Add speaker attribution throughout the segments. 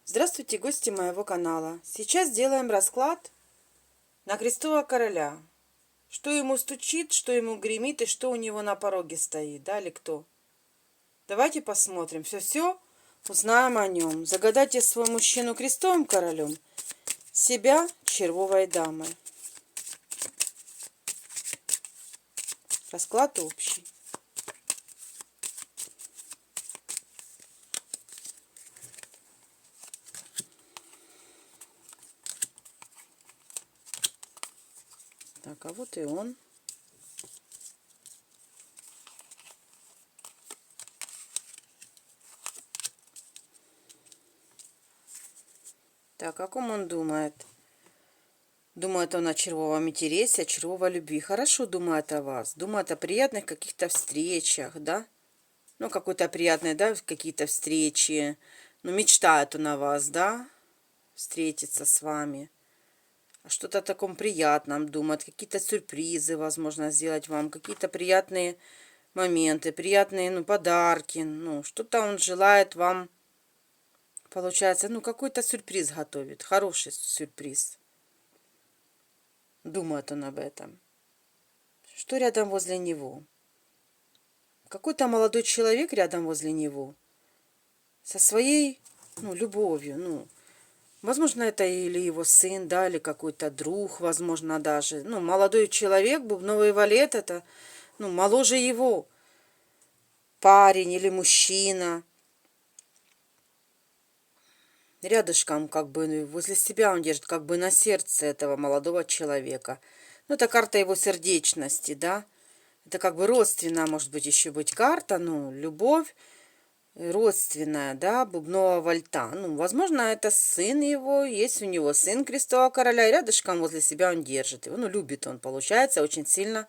Speaker 1: Здравствуйте, гости моего канала. Сейчас делаем расклад на крестового короля. Что ему стучит, что ему гремит и что у него на пороге стоит, да, или кто. Давайте посмотрим. Все узнаем о нем. Загадайте своего мужчину крестовым королем, себя червовой дамой. Расклад общий. Так, а вот и он. Так, о ком он думает? Думает он о червовом интересе, о червовой любви. Хорошо думает о вас. Думает о приятных каких-то встречах, да? Ну, какой-то приятной, да, какие-то встречи. Ну, мечтает он о вас, да? Встретиться с вами. Что-то о таком приятном думает. Какие-то сюрпризы, возможно, сделать вам. Какие-то приятные моменты, приятные, ну, подарки. Ну, что-то он желает вам, получается, ну, какой-то сюрприз готовит. Хороший сюрприз. Думает он об этом. Что рядом возле него? Какой-то молодой человек рядом возле него. Со своей, ну, любовью, ну. Возможно, это или его сын, да, или какой-то друг, возможно, даже. Ну, молодой человек, бубновый валет, это, ну, моложе его. Парень или мужчина. Рядышком, как бы, возле себя он держит, как бы на сердце этого молодого человека. Ну, это карта его сердечности, да. Это как бы родственная, может быть, еще быть карта, ну, любовь родственная, да, бубнового вальта. Ну, возможно, это сын его, есть у него сын крестового короля, и рядышком возле себя он держит его. Ну, любит он, получается, очень сильно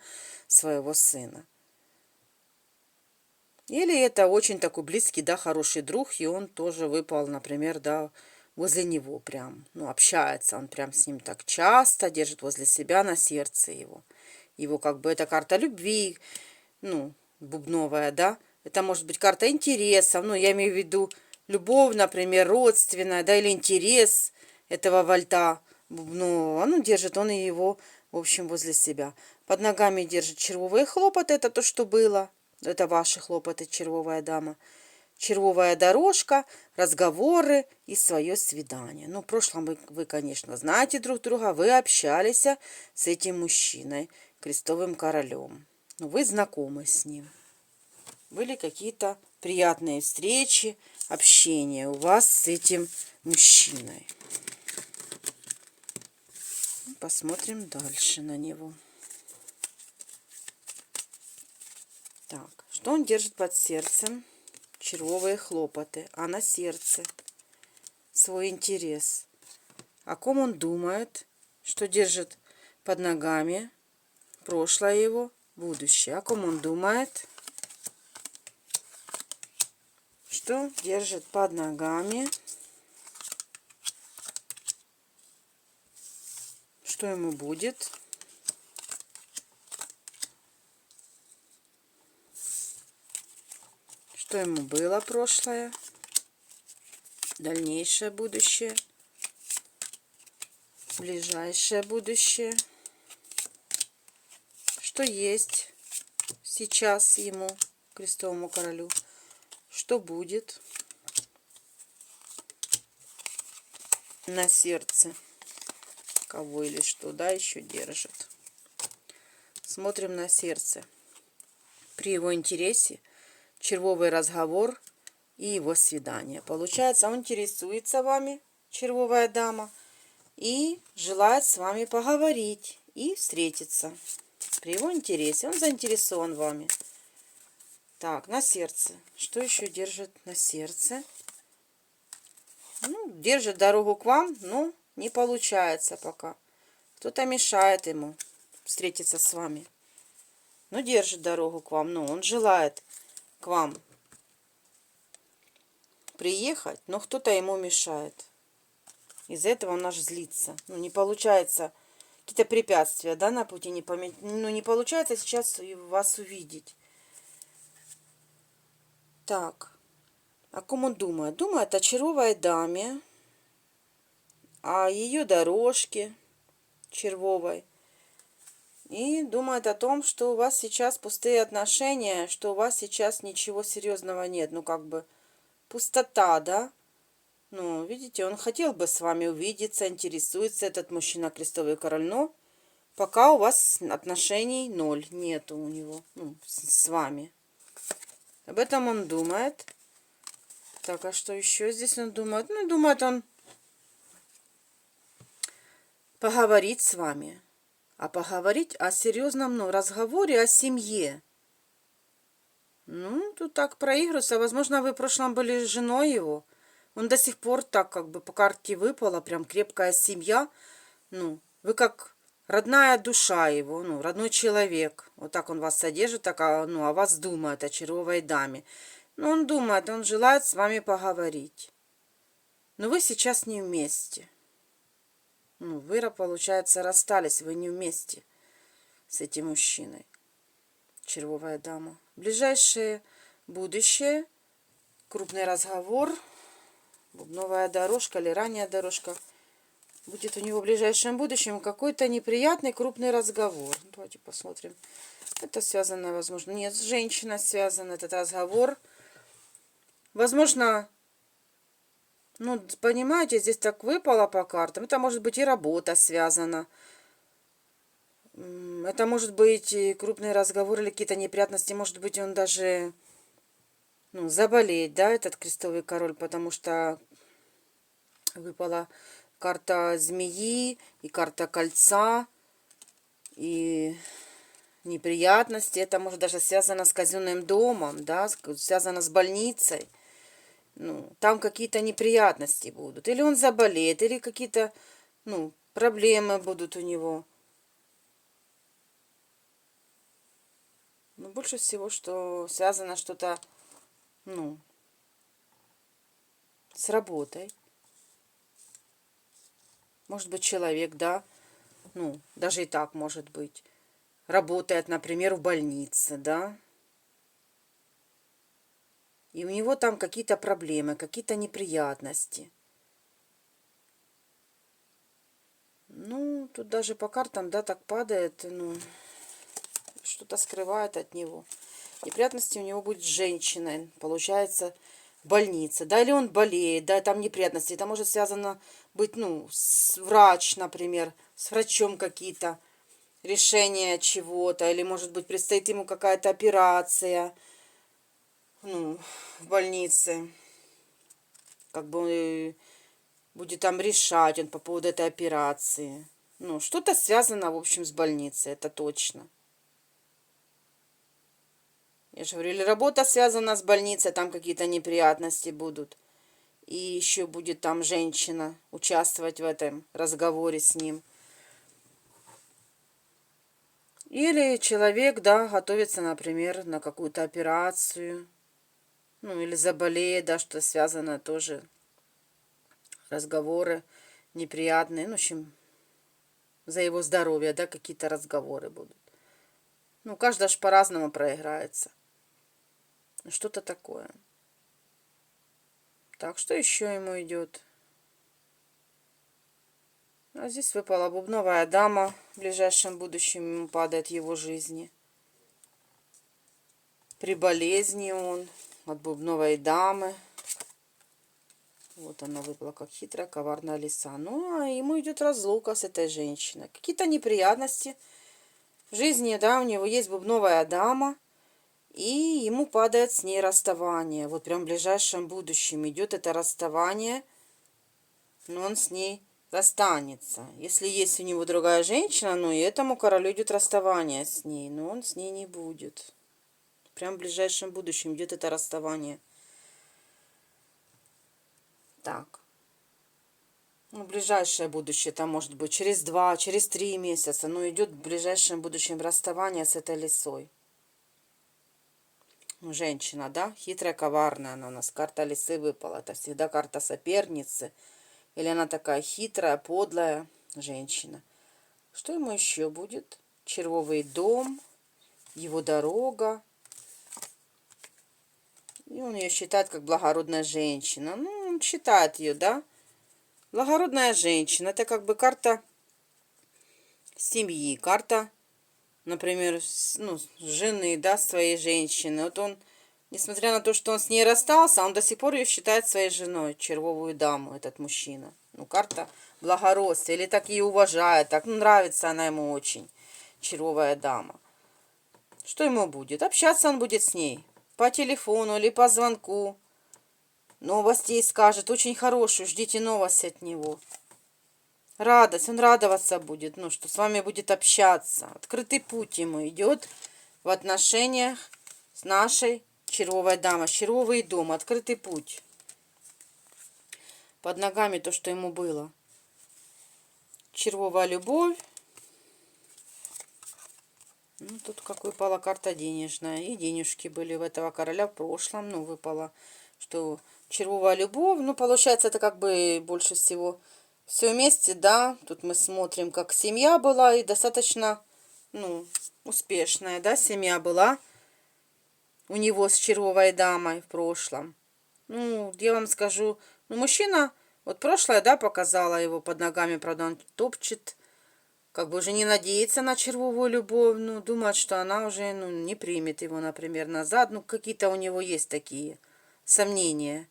Speaker 1: своего сына. Или это очень такой близкий, да, хороший друг, и он тоже выпал, например, да, возле него прям, ну, общается он прям с ним так часто, держит возле себя на сердце его. Его как бы это карта любви, ну, бубновая, да, это может быть карта интересов, ну, я имею в виду любовь, например, родственная, да, или интерес этого вальта бубнового, ну, держит он и его, в общем, возле себя. Под ногами держит червовые хлопоты, это то, что было, это ваши хлопоты, червовая дама. Червовая дорожка, разговоры и свое свидание. Ну, в прошлом вы, конечно, знаете друг друга, вы общались с этим мужчиной, крестовым королем. Ну, вы знакомы с ним. Были какие-то приятные встречи, общение у вас с этим мужчиной. Посмотрим дальше на него. Так, что он держит под сердцем? Червовые хлопоты, а на сердце свой интерес. О ком он думает, что держит под ногами, прошлое его, будущее. О ком он думает, что держит под ногами, что ему будет, что ему было прошлое, дальнейшее будущее, ближайшее будущее, что есть сейчас ему, крестовому королю, что будет на сердце, кого или что, да, еще держит. Смотрим на сердце. При его интересе червовый разговор и его свидание. Получается, он интересуется вами, червовая дама, и желает с вами поговорить и встретиться. При его интересе, он заинтересован вами. Так, на сердце. Что еще держит на сердце? Ну, держит дорогу к вам, но не получается пока. Кто-то мешает ему встретиться с вами. Но держит дорогу к вам, но он желает к вам приехать, но кто-то ему мешает. Из-за этого он аж злится. Ну, не получается, какие-то препятствия, да, на пути ну, не получается сейчас вас увидеть. Так, о ком он думает? Думает о червовой даме, о ее дорожке червовой. И думает о том, что у вас сейчас пустые отношения, что у вас сейчас ничего серьезного нет. Ну, как бы пустота, да? Ну, видите, он хотел бы с вами увидеться, интересуется этот мужчина крестовый король, но пока у вас отношений ноль, нету у него, ну, с вами. Об этом он думает. Так, а что еще здесь он думает? Ну, думает он поговорить с вами. А поговорить о серьезном, ну, разговоре о семье. Ну, тут так проигрывается. Возможно, вы в прошлом были женой его. Он до сих пор так, как бы по карте выпала, прям крепкая семья. Ну, вы как родная душа его, ну, родной человек. Вот так он вас содержит, так, ну, о вас думает, о червовой даме. Ну, он думает, он желает с вами поговорить. Но вы сейчас не вместе. Ну, вы, получается, расстались, вы не вместе с этим мужчиной. Червовая дама. Ближайшее будущее, крупный разговор, бубновая дорожка или ранняя дорожка. Будет у него в ближайшем будущем какой-то неприятный крупный разговор. Давайте посмотрим. Это связано, возможно, нет, с женщиной связан этот разговор. Возможно, ну, понимаете, здесь так выпало по картам. Это может быть и работа связана. Это может быть и крупный разговор или какие-то неприятности. Может быть, он даже, ну, заболеет, да, этот крестовый король, потому что выпала карта змеи и карта кольца и неприятности. Это может даже связано с казенным домом, да, связано с больницей. Ну, там какие-то неприятности будут. Или он заболеет, или какие-то, ну, проблемы будут у него. Но больше всего, что связано что-то, ну, с работой. Может быть, человек, да, ну, даже и так может быть. Работает, например, в больнице, да. И у него там какие-то проблемы, какие-то неприятности. Ну, тут даже по картам, да, так падает, ну, что-то скрывает от него. Неприятности у него будет с женщиной, получается, в больнице, да, или он болеет, да, там неприятности. Это может связано быть, ну, с врач, например, с врачом какие-то решения чего-то, или, может быть, предстоит ему какая-то операция, ну, в больнице, как бы будет там решать он по поводу этой операции. Ну, что-то связано, в общем, с больницей, это точно. Я же говорю, или работа связана с больницей, там какие-то неприятности будут. И еще будет там женщина участвовать в этом разговоре с ним. Или человек, да, готовится, например, на какую-то операцию. Ну, или заболеет, да, что связано тоже. Разговоры неприятные. Ну, в общем, за его здоровье, да, какие-то разговоры будут. Ну, каждый аж по-разному проиграется. Что-то такое. Так, что еще ему идет? А здесь выпала бубновая дама. В ближайшем будущем ему падает его жизни. При болезни он от бубновой дамы. Вот она выпала, как хитрая, коварная лиса. Ну, а ему идет разлука с этой женщиной. Какие-то неприятности в жизни, да, у него есть бубновая дама. И ему падает с ней расставание. Вот прям в ближайшем будущем идет это расставание. Но он с ней расстанется. Если есть у него другая женщина, ну и этому королю идет расставание с ней. Но он с ней не будет. Прям в ближайшем будущем идет это расставание. Так. Ну, ближайшее будущее, там может быть через 2, через 3 месяца. Но идет в ближайшем будущем расставание с этой лисой. Женщина, да, хитрая, коварная она у нас. Карта лисы выпала. Это всегда карта соперницы. Или она такая хитрая, подлая женщина. Что ему еще будет? Червовый дом, его дорога. И он ее считает как благородная женщина. Ну, он считает ее, да, Благородная женщина. Это как бы карта семьи, карта, например, ну, жены, да, своей женщины. Вот он, несмотря на то, что он с ней расстался, он до сих пор ее считает своей женой, червовую даму, этот мужчина. Ну, карта благородства, или так ее уважает, так, ну, нравится она ему очень, червовая дама. Что ему будет? Общаться он будет с ней по телефону или по звонку. Новостей скажет, очень хорошую, ждите новости от него. Радость, он радоваться будет, ну, что с вами будет общаться. Открытый путь ему идет в отношениях с нашей червовой дамой. Червовый дом, открытый путь. Под ногами то, что ему было. Червовая любовь. Ну, тут как выпала карта денежная. И денежки были в этого короля в прошлом. Ну, выпало, что червовая любовь. Ну, получается, это как бы больше всего все вместе, да. Тут мы смотрим, как семья была и достаточно, ну, успешная, да, семья была у него с червовой дамой в прошлом. Ну, я вам скажу, ну, мужчина, вот прошлое, да, показала его под ногами, правда, он топчет, как бы уже не надеется на червовую любовь, ну, думает, что она уже, ну, не примет его, например, назад. Ну, какие-то у него есть такие сомнения.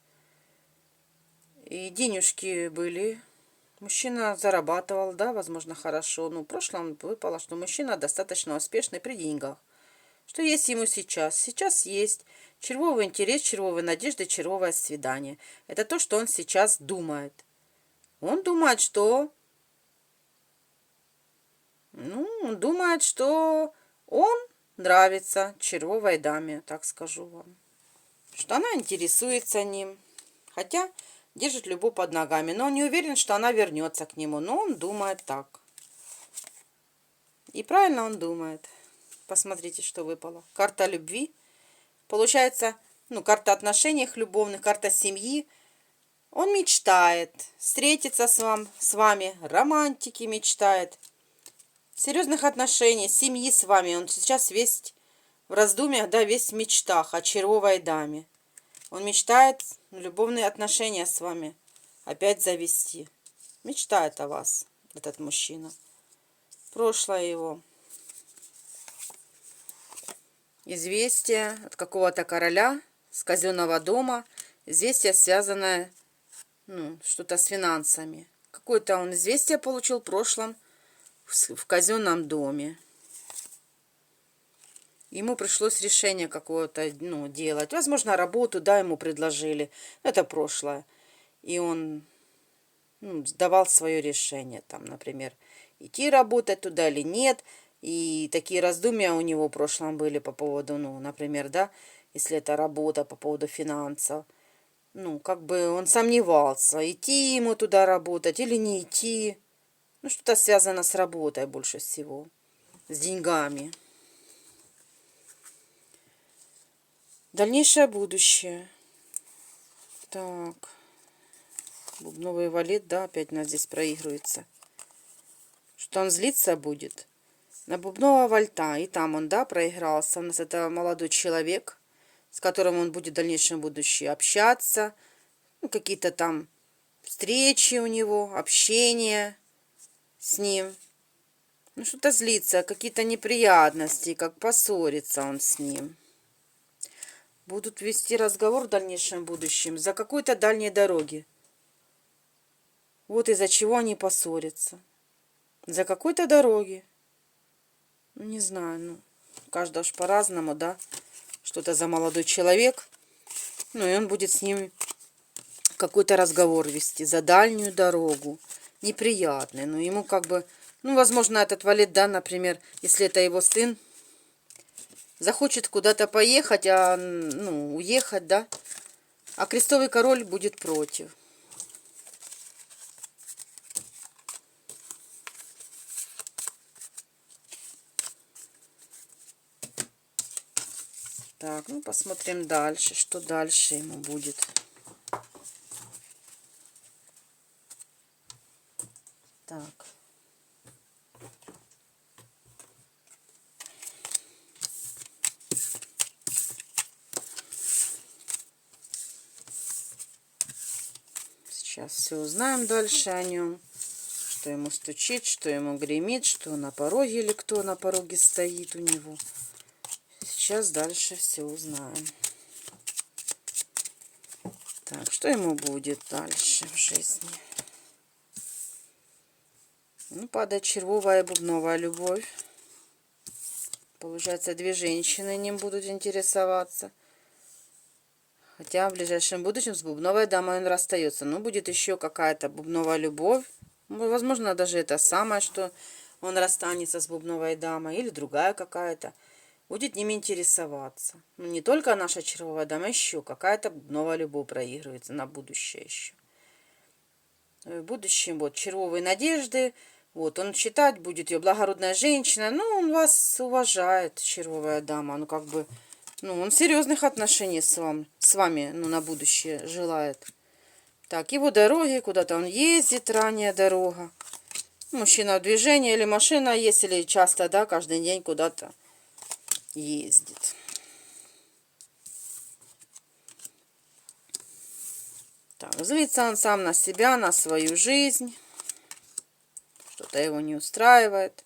Speaker 1: И денежки были. Мужчина зарабатывал, да, возможно, хорошо. Ну, в прошлом выпало, что мужчина достаточно успешный при деньгах. Что есть ему сейчас? Сейчас есть червовый интерес, червовая надежда, червовое свидание. Это то, что он сейчас думает. Он думает, что... Ну, он думает, что он нравится червовой даме, так скажу вам. Что она интересуется ним. Хотя держит любовь под ногами. Но он не уверен, что она вернется к нему. Но он думает так. И правильно он думает. Посмотрите, что выпало. Карта любви. Получается, ну, карта отношений любовных, карта семьи. Он мечтает встретиться с вами, романтики мечтает, серьезных отношений, семьи с вами. Он сейчас весь в раздумьях, да, весь в мечтах о червовой даме. Он мечтает любовные отношения с вами опять завести. Мечтает о вас, этот мужчина. Прошлое его. Известие от какого-то короля с казенного дома. Известие, связанное, ну, что-то с финансами. Какое-то он известие получил в прошлом в казенном доме. Ему пришлось решение какое-то, ну, делать. Возможно, работу, да, ему предложили. Это прошлое. И он, ну, давал свое решение. Там, например, идти работать туда или нет. И такие раздумья у него в прошлом были по поводу, ну, например, да, если это работа по поводу финансов. Ну, как бы он сомневался, идти ему туда работать или не идти. Ну, что-то связано с работой больше всего, с деньгами. Дальнейшее будущее. Так. Бубновый валет, да, опять у нас здесь проигрывается. Что он злиться будет. На бубнового вальта. И там он, да, проигрался. У нас это молодой человек, с которым он будет в дальнейшем будущем общаться. Ну, какие-то там встречи у него, общение с ним. Ну, что-то злится, какие-то неприятности, как поссорится он с ним. Будут вести разговор в дальнейшем будущем за какой-то дальней дороги. Вот из-за чего они поссорятся. За какой-то дороги. Ну, не знаю, ну, каждого ж по-разному, да. Что-то за молодой человек. Ну, и он будет с ним какой-то разговор вести за дальнюю дорогу. Неприятный. Ну, ему как бы... Ну, возможно, этот валет, да, например, если это его сын, захочет куда-то поехать, ну, уехать, да. А крестовый король будет против. Так, ну посмотрим дальше, что дальше ему будет. Так. Сейчас все узнаем дальше о нем. Что ему стучит, что ему гремит, что на пороге или кто на пороге стоит у него. Сейчас дальше все узнаем. Так, что ему будет дальше в жизни? Ну, падает червовая и бубновая любовь. Получается, две женщины ним будут интересоваться. Хотя в ближайшем будущем с бубновой дамой он расстается. Но будет еще какая-то бубновая любовь. Возможно, даже это самое, что он расстанется с бубновой дамой. Или другая какая-то. Будет ними интересоваться. Ну, не только наша червовая дама, еще какая-то бубновая любовь проигрывается на будущее еще. В будущем вот червовые надежды. Вот, он считать будет ее благородная женщина. Ну, он вас уважает, червовая дама. Ну, как бы, ну, он серьезных отношений с вами, ну, на будущее желает. Так, его дороги, куда-то он ездит, ранняя дорога. Мужчина в движении, или машина есть, или часто, да, каждый день куда-то ездит. Так, злится он сам на себя, на свою жизнь. Что-то его не устраивает.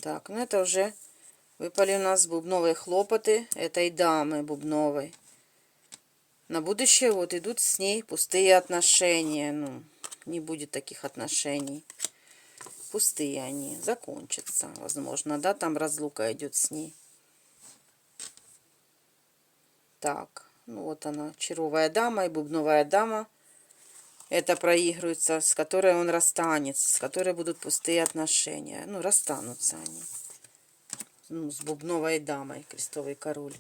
Speaker 1: Так, ну это уже выпали у нас бубновые хлопоты этой дамы бубновой. На будущее вот идут с ней пустые отношения. Ну, не будет таких отношений. Пустые они, закончатся, возможно, да, там разлука идет с ней. Так, ну вот она, червовая дама и бубновая дама. Это проигрывается, с которой он расстанется, с которой будут пустые отношения. Ну, расстанутся они. Ну, с бубновой дамой, крестовый король.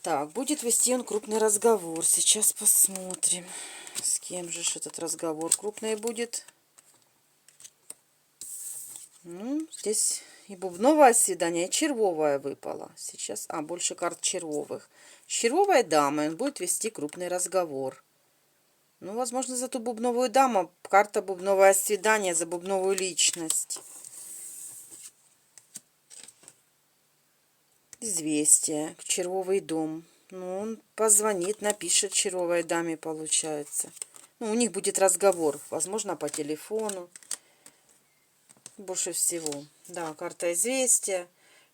Speaker 1: Так, будет вести он крупный разговор. Сейчас посмотрим, с кем же этот разговор крупный будет. Ну, здесь и бубновое свидание, и червовое выпало. Сейчас, больше карт червовых. С червовой дамой он будет вести крупный разговор. Ну, возможно, за ту бубновую даму. Карта бубновое свидание, за бубновую личность. Известие. Червовый дом. Ну, он позвонит, напишет червовой даме, получается. Ну, у них будет разговор. Возможно, по телефону. Больше всего. Да, карта известия.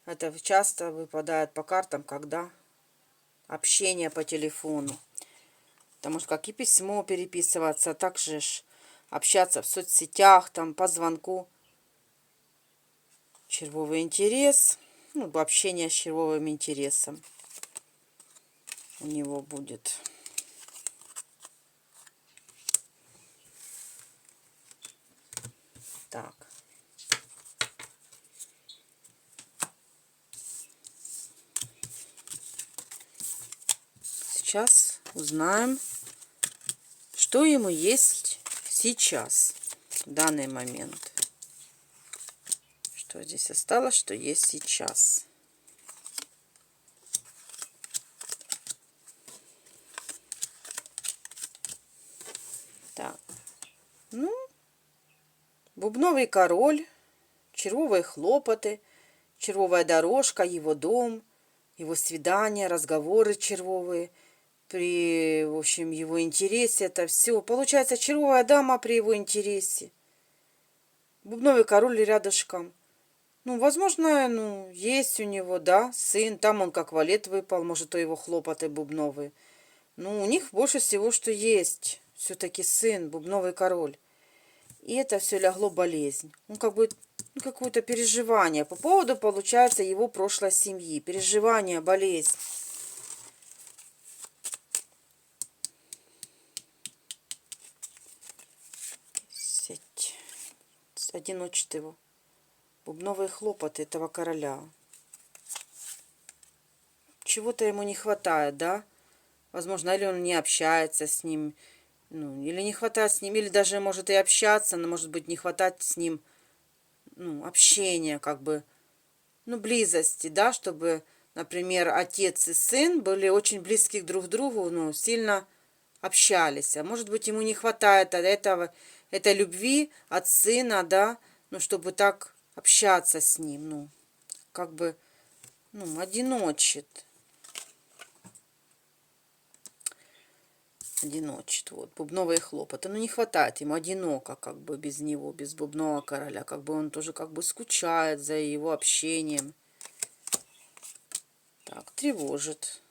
Speaker 1: Это часто выпадает по картам, когда общение по телефону. Потому что как и письмо переписываться, а также общаться в соцсетях, там по звонку. Червовый интерес. Ну, общение с червовым интересом у него будет. Так. Сейчас узнаем, что ему есть сейчас, в данный момент. Что здесь осталось, что есть сейчас. Так. Ну, бубновый король, червовые хлопоты, червовая дорожка, его дом, его свидания, разговоры червовые. При, в общем, его интересе это все. Получается, червовая дама при его интересе. Бубновый король рядышком. Ну, возможно, ну, есть у него, да, сын. Там он как валет выпал, может, то его хлопоты бубновые. Ну, у них больше всего, что есть. Все-таки сын, бубновый король. И это все лягло болезнь. Он как бы, ну, какое-то переживание по поводу, получается, его прошлой семьи. Переживание, болезнь. Одиночит его. Бубновые хлопоты этого короля. Чего-то ему не хватает, да? Возможно, или он не общается с ним, ну, или не хватает с ним, или даже может и общаться, но может быть не хватать с ним, ну, общения, как бы, ну, близости, да, чтобы, например, отец и сын были очень близки друг к другу, ну, сильно общались. А может быть, ему не хватает от этого, этой любви от сына, да, ну, чтобы так общаться с ним, ну, как бы, ну, одиночит. Одиночество. Вот, бубновые хлопоты. Ну, не хватает ему, одиноко, как бы, без него, без бубнового короля. Как бы он тоже, как бы, скучает за его общением. Так, тревожит.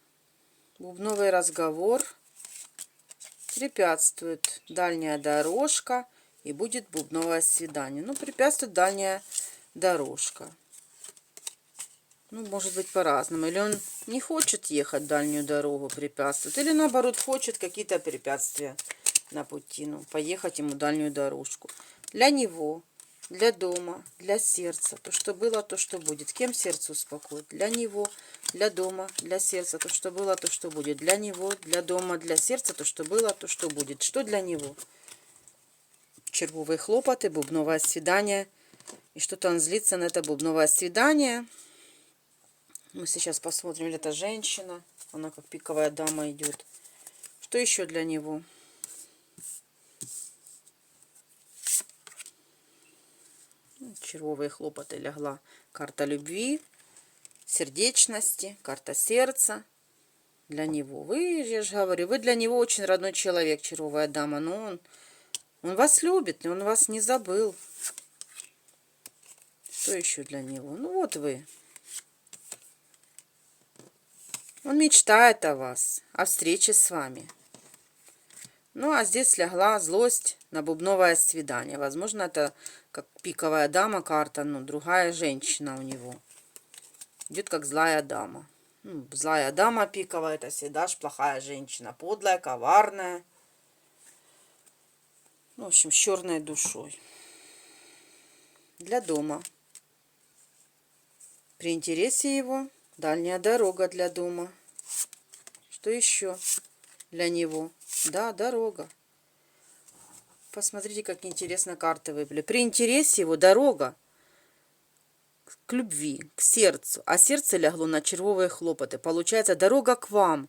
Speaker 1: Бубновый разговор препятствует. Дальняя дорожка и будет бубновое свидание. Ну, препятствует дальняя дорожка. Ну, может быть, по-разному. Или он не хочет ехать дальнюю дорогу, препятствует. Или, наоборот, хочет какие-то препятствия на пути. Ну, поехать ему дальнюю дорожку. Для него, для дома, для сердца. То, что было, то, что будет. Кем сердце успокоит? Для него, для дома, для сердца. То, что было, то, что будет. Для него, для дома, для сердца. То, что было, то, что будет. Что для него? Червовые хлопоты, бубновое свидание. И что-то он злится на это бубновое свидание. Мы сейчас посмотрим, или это женщина. Она как пиковая дама идет. Что еще для него? Червовые хлопоты лягла. Карта любви, сердечности, карта сердца. Для него. Вы, я же говорю, вы для него очень родной человек, червовая дама. Но он вас любит, он вас не забыл. Что еще для него? Ну вот вы. Он мечтает о вас, о встрече с вами. Ну, а здесь лягла злость на бубновое свидание. Возможно, это как пиковая дама карта, ну, другая женщина у него. Идет как злая дама. Ну, злая дама пиковая, это всегда ж плохая женщина. Подлая, коварная. Ну, в общем, с черной душой. Для дома. При интересе его дальняя дорога для дома. Что еще для него? Да, дорога. Посмотрите, как интересно карты выпали. При интересе его дорога к любви, к сердцу. А сердце лягло на червовые хлопоты. Получается, дорога к вам.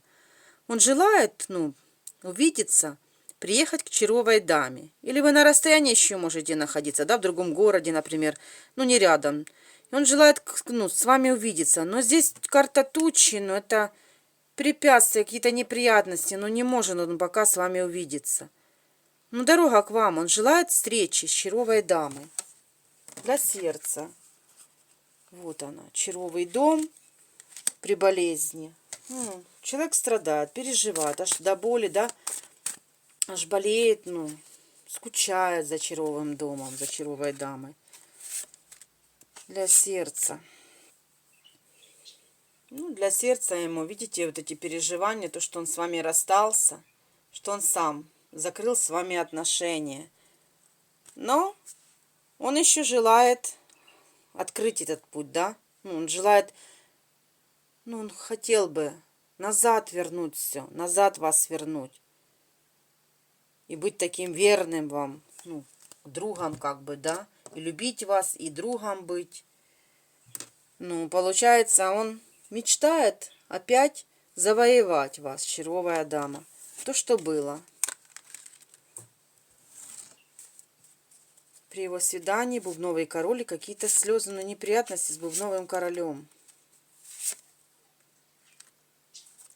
Speaker 1: Он желает, ну, увидеться, приехать к червовой даме. Или вы на расстоянии еще можете находиться, да, в другом городе, например, ну, не рядом. И он желает, ну, с вами увидеться. Но здесь карта тучи, но это препятствия, какие-то неприятности. Но не может он пока с вами увидеться. Ну, дорога к вам. Он желает встречи с червовой дамой. Для сердца. Вот она. Червовый дом при болезни. Человек страдает, переживает, аж до боли, да, аж болеет, ну, скучает за червовым домом, за червовой дамой. Для сердца. Ну, для сердца ему, видите, вот эти переживания, то, что он с вами расстался, что он сам закрыл с вами отношения. Но он еще желает открыть этот путь, да? Ну, он желает, ну, он хотел бы назад вернуть все, назад вас вернуть. И быть таким верным вам, ну, другом как бы, да? И любить вас, и другом быть. Ну, получается, он мечтает опять завоевать вас, червовая дама. То, что было. При его свидании бубновый король и какие-то слезы, но неприятности с бубновым королем.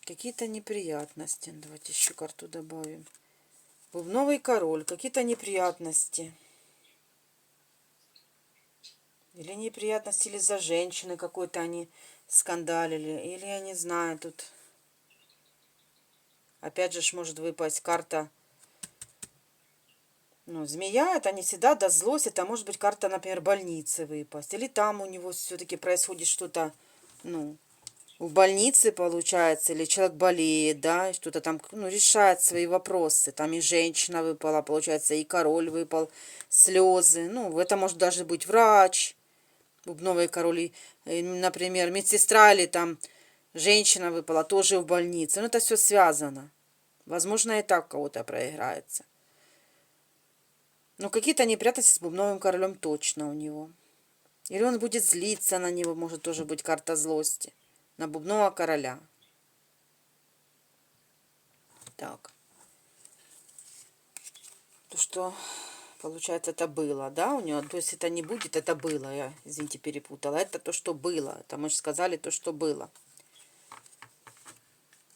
Speaker 1: Какие-то неприятности. Давайте еще карту добавим. Бубновый король. Какие-то неприятности. Или неприятности, или за женщины какой-то они скандалили. Или я не знаю, тут... Опять же может выпасть карта... Ну, змея, это не всегда даст злость. Это может быть карта, например, больницы выпасть. Или там у него все-таки происходит что-то, ну, в больнице получается. Или человек болеет, да, что-то там, ну, решает свои вопросы. Там и женщина выпала, получается, и король выпал, слезы. Ну, это может даже быть врач, бубновый король, например, медсестра или там женщина выпала, тоже в больнице. Ну, это все связано. Возможно, и так кого-то проиграется. Но какие-то неприятности с бубновым королем точно у него. Или он будет злиться на него, может тоже быть карта злости. На бубнового короля. Так. То, что, получается, это было, да, у него? То есть это не будет, это было. Я, извините, перепутала. Это то, что было. Это мы же сказали то, что было.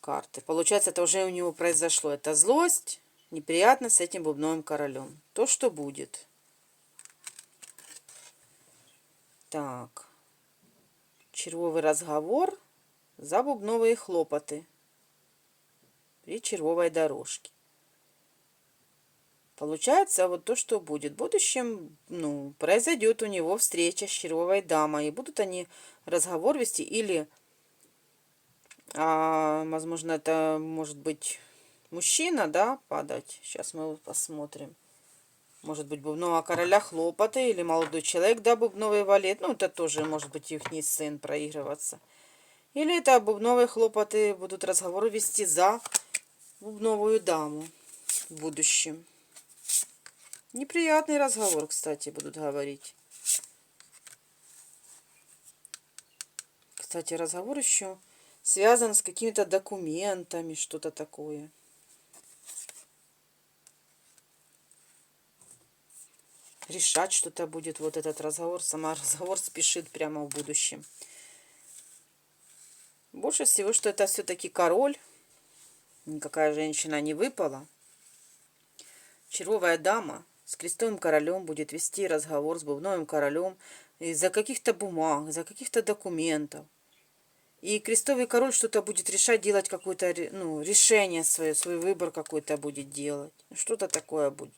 Speaker 1: карты. Получается, это уже у него произошло. Это злость, неприятность с этим бубновым королем. То, что будет. Так. Червовый разговор за бубновые хлопоты при червовой дорожке. Получается, вот то, что будет. В будущем, ну, произойдет у него встреча с червовой дамой. И будут они разговор вести или, возможно, это может быть мужчина, да, падать. Сейчас мы посмотрим. Может быть, бубнового короля хлопоты или молодой человек, да, бубновый валет. Ну, это тоже может быть их сын проигрываться. Или это бубновые хлопоты будут разговоры вести за бубновую даму в будущем. Неприятный разговор, кстати, будут говорить. Кстати, разговор еще связан с какими-то документами, что-то такое. Решать что-то будет вот этот разговор. Сама разговор спешит прямо в будущем. Больше всего, что это все-таки король. Никакая женщина не выпала. Червовая дама с крестовым королем будет вести разговор с бубновым королем из-за каких-то бумаг, из-за каких-то документов. И крестовый король что-то будет решать, делать какое-то, ну, решение свое, свой выбор какой-то будет делать. Что-то такое будет.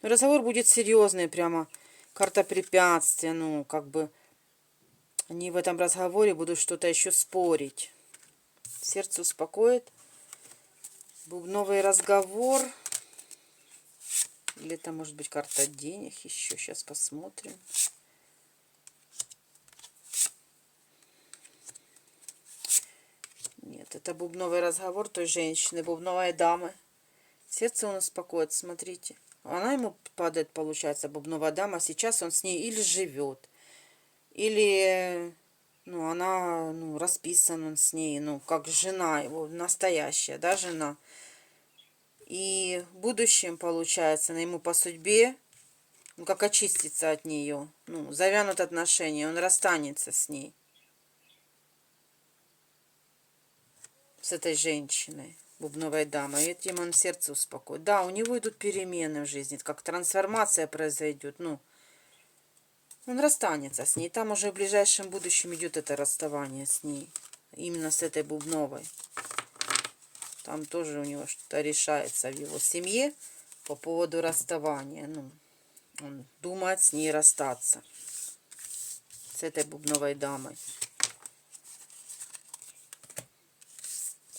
Speaker 1: Но разговор будет серьезный, прямо карта препятствия, ну, как бы они в этом разговоре будут что-то еще спорить. Сердце успокоит. Бубновый разговор. Или это может быть карта денег еще. Сейчас посмотрим. Нет, это бубновый разговор той женщины, бубновой дамы. Сердце он успокоит, смотрите. Она ему падает, получается, бубновая дама. Сейчас он с ней или живет, или, ну, она, ну, расписан он с ней, ну, как жена его, настоящая, да, жена. И в будущем, получается, она ему по судьбе, ну, как очиститься от нее, ну, завянут отношения, он расстанется с ней, с этой женщиной, бубновой дамой. И этим он сердце успокоит. Да, у него идут перемены в жизни, как трансформация произойдет, ну, он расстанется с ней. Там уже в ближайшем будущем идет это расставание с ней, именно с этой бубновой. Там тоже у него что-то решается в его семье по поводу расставания. Ну, он думает с ней расстаться. С этой бубновой дамой.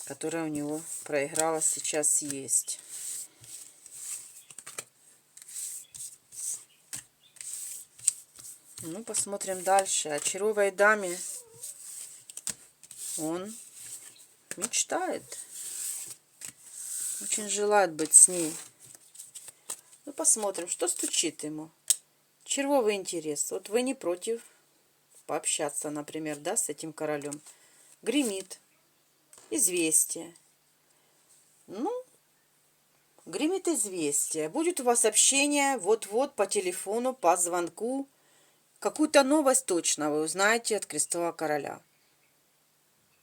Speaker 1: Которая у него проиграла, сейчас есть. Ну, посмотрим дальше. О червовой даме он мечтает. Очень желает быть с ней. Ну, посмотрим, что стучит ему. Червовый интерес. Вот вы не против пообщаться, например, да, с этим королем. Гремит. Известие. Ну, гремит известие. Будет у вас общение вот-вот по телефону, по звонку. Какую-то новость точно вы узнаете от крестового короля.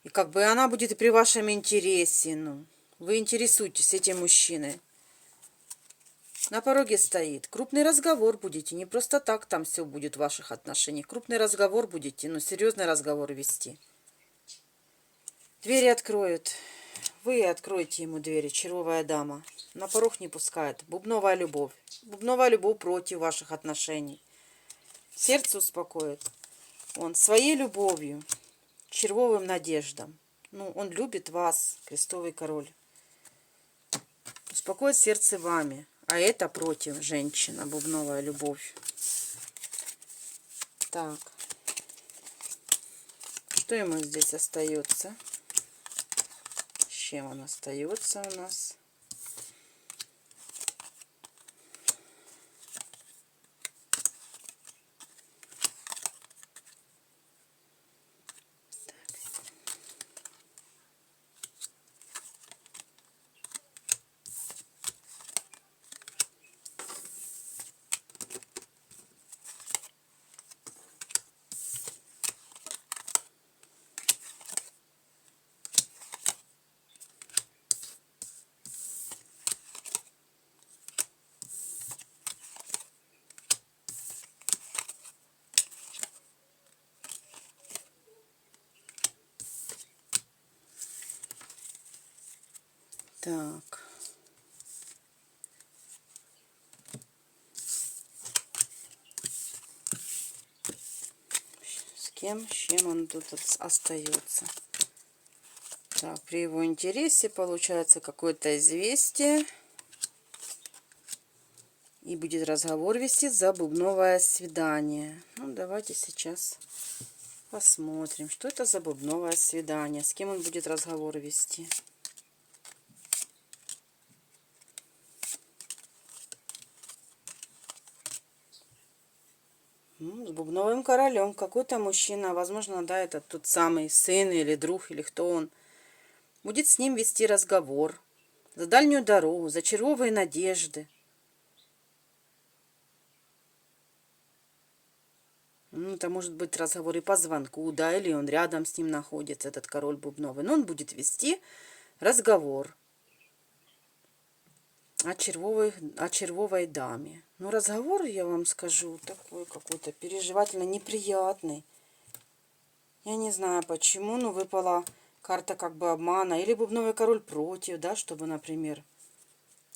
Speaker 1: И как бы она будет и при вашем интересе. Ну, вы интересуетесь этим мужчиной. На пороге стоит. Крупный разговор будете. Не просто так там все будет в ваших отношениях. Крупный разговор будете, ну, серьезный разговор вести. Двери откроют. Вы откроете ему двери, червовая дама. На порог не пускает. Бубновая любовь. Бубновая любовь против ваших отношений. Сердце успокоит. Он своей любовью, червовым надеждам. Ну, он любит вас, крестовый король. Успокоит сердце вами. А это против женщина, бубновая любовь. Так. Что ему здесь остается? С чем он остается у нас? Так. С чем он тут остается? Так, при его интересе получается какое-то известие. И будет разговор вести за бубновое свидание. Ну, давайте сейчас посмотрим, что это за бубновое свидание. С кем он будет разговор вести. С бубновым королем. Какой-то мужчина, возможно, да, это тот самый сын или друг, или кто он. Будет с ним вести разговор. За дальнюю дорогу, за червовые надежды. Ну, это может быть разговор и по звонку, да, или он рядом с ним находится, этот король бубновый. Но он будет вести разговор о червовой даме. Ну, разговор, я вам скажу, такой какой-то переживательно неприятный. Я не знаю почему, но выпала карта как бы обмана. Или бубновый король против, да, чтобы, например,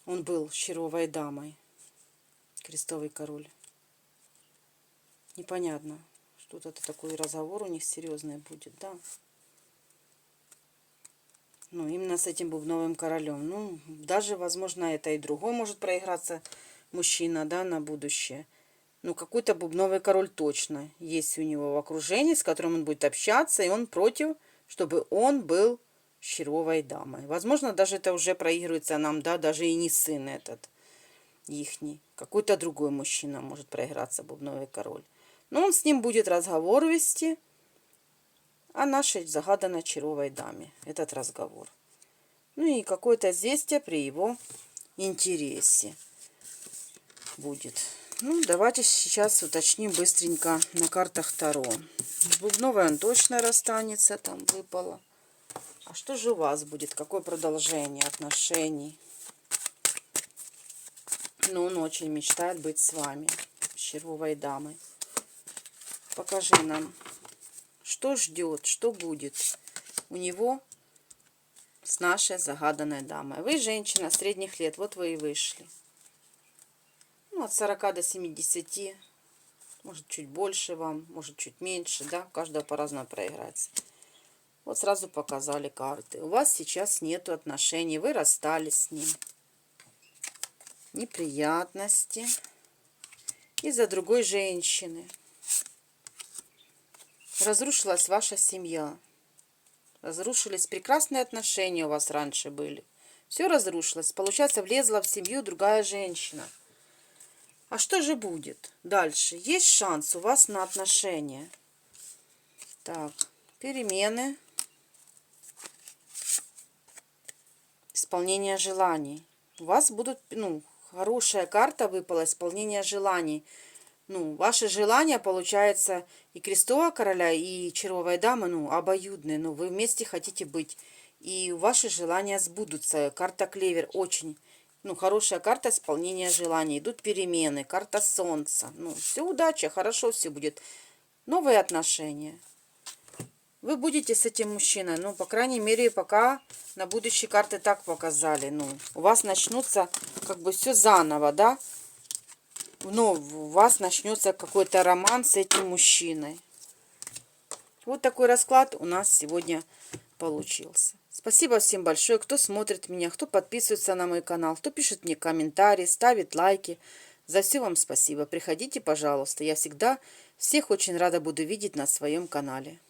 Speaker 1: он был с червовой дамой. Крестовый король. Непонятно. Что-то такой разговор у них серьезный будет, да. Ну, именно с этим бубновым королем. Ну, даже, возможно, это и другой может проиграться мужчина, да, на будущее. Ну, какой-то бубновый король точно есть у него в окружении, с которым он будет общаться, и он против, чтобы он был с червовой дамой. Возможно, даже это уже проигрывается нам, да, даже и не сын этот ихний. Какой-то другой мужчина может проиграться, бубновый король. Но он с ним будет разговор вести о нашей загаданной червовой даме. Этот разговор. Ну и какое-то известие при его интересе будет. Ну, давайте сейчас уточним быстренько на картах Таро. С бубновой он точно расстанется, там выпало. А что же у вас будет? Какое продолжение отношений? Ну, он очень мечтает быть с вами, с червовой дамой. Покажи нам, что ждет, что будет у него с нашей загаданной дамой. Вы женщина средних лет, вот вы и вышли. Ну, от 40 до 70, может чуть больше вам, может чуть меньше, да, у каждого по-разному проиграется. Вот сразу показали карты. У вас сейчас нету отношений, вы расстались с ним. Неприятности из-за другой женщины. Разрушилась ваша семья. Разрушились прекрасные отношения у вас раньше были. Все разрушилось. Получается, влезла в семью другая женщина. А что же будет дальше? Есть шанс у вас на отношения. Так, перемены. Исполнение желаний. У вас будут, ну, хорошая карта выпала, исполнение желаний. Ну, ваши желания, получается, и крестового короля, и червовой дамы, ну, обоюдные. Ну, вы вместе хотите быть. И ваши желания сбудутся. Карта клевер очень, ну, хорошая карта исполнения желаний. Идут перемены, карта солнца. Ну, все удача, хорошо все будет. Новые отношения. Вы будете с этим мужчиной, ну, по крайней мере, пока на будущие карты так показали. Ну, у вас начнутся, как бы, все заново, да? Но у вас начнется какой-то роман с этим мужчиной. Вот такой расклад у нас сегодня получился. Спасибо всем большое, кто смотрит меня, кто подписывается на мой канал, кто пишет мне комментарии, ставит лайки. За все вам спасибо. Приходите, пожалуйста. Я всегда всех очень рада буду видеть на своем канале.